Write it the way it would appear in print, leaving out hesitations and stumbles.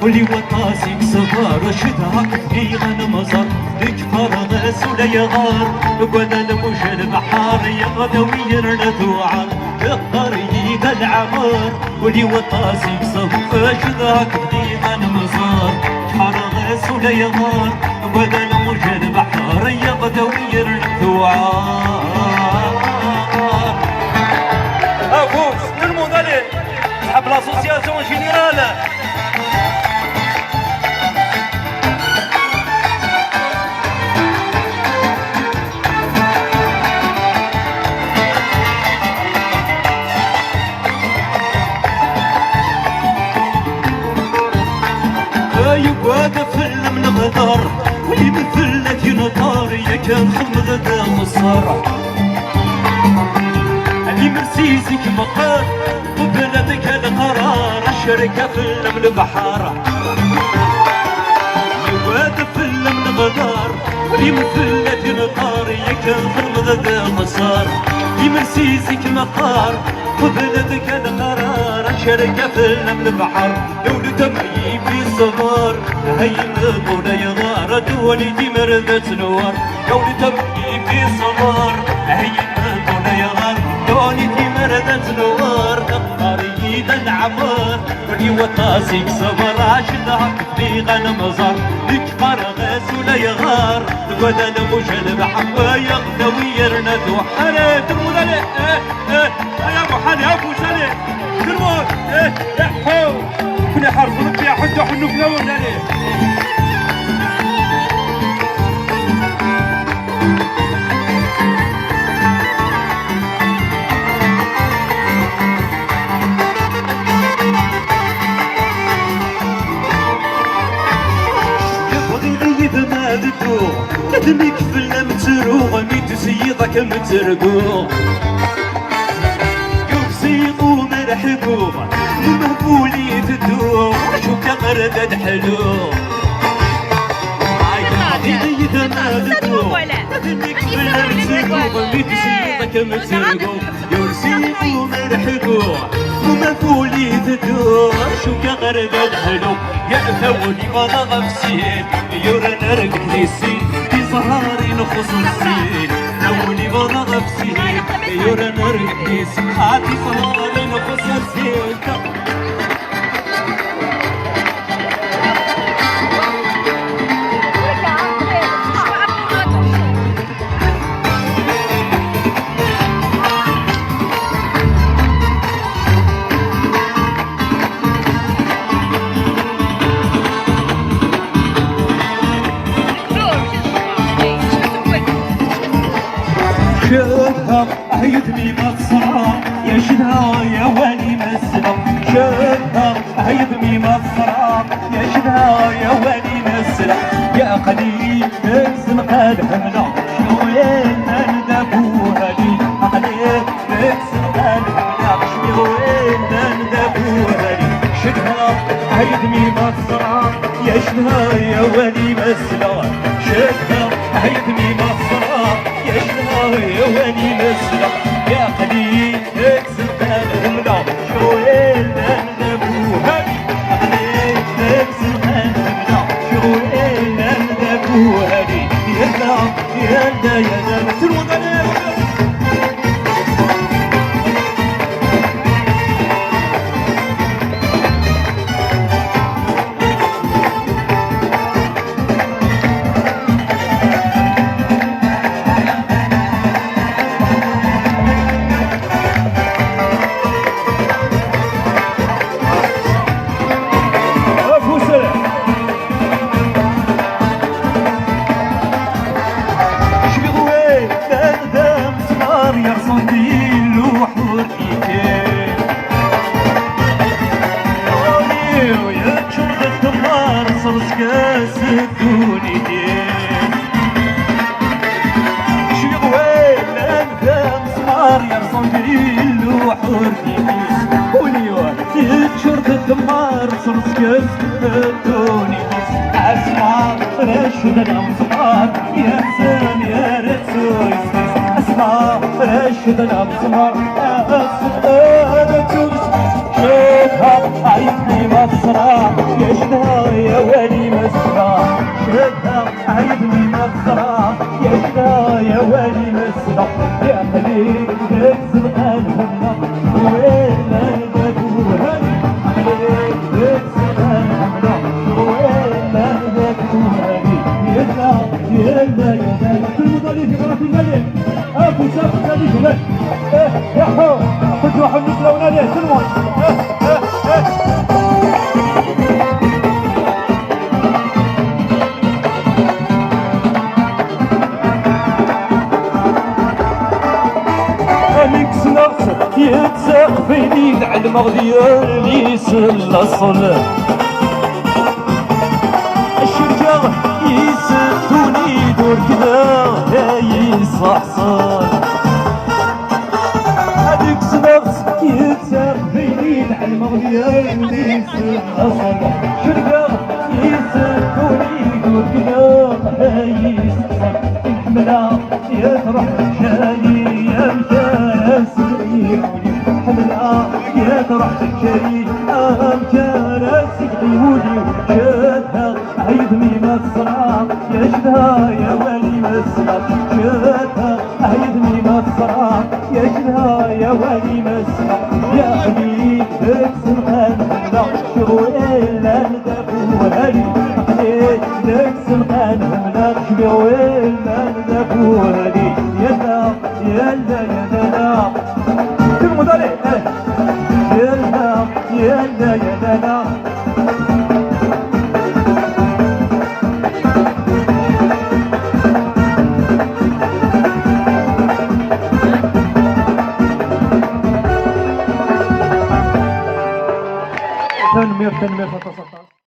ولي وطاسي صغار شدها كفي غنمزر لك فرغس ولا يغار ولا الموج البحار يغدا ويرد وعار الطريق العمار ولي وطاسي صغار شدها كفي غنمزر فرغس ولا يغار ولا الموج البحار يغدا ويرد وعار أفوز المدلل صاحب لاسوسياسيون جينيرال يبغى فل من غدار واللي مثلت ينطار يا كان خمض ذا مصار اللي مرسيسك مقار وبلدك القرار الشركة فل من البحار يبغى فل من غدار واللي مثلت ينطار يا كان خمض ذا مصار اللي مرسيسك مقار وبلدك القرار الشركة فل من البحر دولة مي في صغار هي مبونا يغار دولتي مرضت نوار دولة مي في صغار هي مبونا يغار دولتي مرضت نوار طريق العمار ولي وطاسيك صبر عشدها في غنم زار لك فرغس ولا يغار ولا الموج البحر يغدا ويرند وحنا ترمود عليه يا ابو حالي يا ابو سالي ترمود يا حو كنا حرفنا فيها حتى حنو في الاول عليه ندمك في المتروغ ميت سيدك مترقوغ يوسيق ومرحبوغ ومهبولي تدوغ شو كغردد حلوغ إذا ما تدوغ ندمك في المتروغ ميت سيدك مترقوغ يوسيق ومرحبوغ ومهبولي تدوغ شو كغردد حلوغ يا ثولي ولا غفسين يورنا رقك ليسين سهاري نخص السين لولي بضا غفسين يورنا رقك ليسين عاتي سهاري نخص السين شدها هيدني مصرا يا شدها يا ولي مسلم شدها هيدني مصرا يا شدها يا ولي مسلم يا قليل اكسم قلب همنا شوين ندبوها لي قليل اكسم قلب همنا شوين ندبوها لي شدها هيدني مصرا يا شدها يا ولي مسلم شدها هيدني مصرا يا شدها يا ولي مسلم يا قليل اكسب قلبنا شوين ندبوها لي قليل اكسب قلبنا شوين ندبوها لي يا تروض عليك الدمار صرصكس الدوني اسمع رشد الامصار يا سلام يا رسول اسمع رشد الامصار شوفها عيني مصرع يشتهى والي مسرى شدها عيدني مسرى يا شدا يا والي مسرى يا خليل تكسر قلبنا ويلا ندور خليل تكسر قلبنا ويلا ندور يلا يلا يلا كل ضليل في الملك ابو شاف ضليل يا حو خذوا حنك لو نادي سلمون يتساق فيني العلم ديالي سلاصل الشرجة يسدوني دور كذا يصحصل هذيك سنغس يتساق فيني العلم ديالي سلاصل الشرجة يسدوني دور كذا يصحصل الحملة يطرح شالي يا مكاس حملة يطرح شالي أمكان سيدي شدها عيدني مسرى يشدها يا ولي مسرى شدها عيدني مسرى يشدها يا ولي مسرى يا حبيب تكسر قلبنا شويلا ندبوهالي حبيب تكسر قلبنا شويلا ندبوهالي يلا يلا يلا كل مدري يلا يلا يلا تنمية 19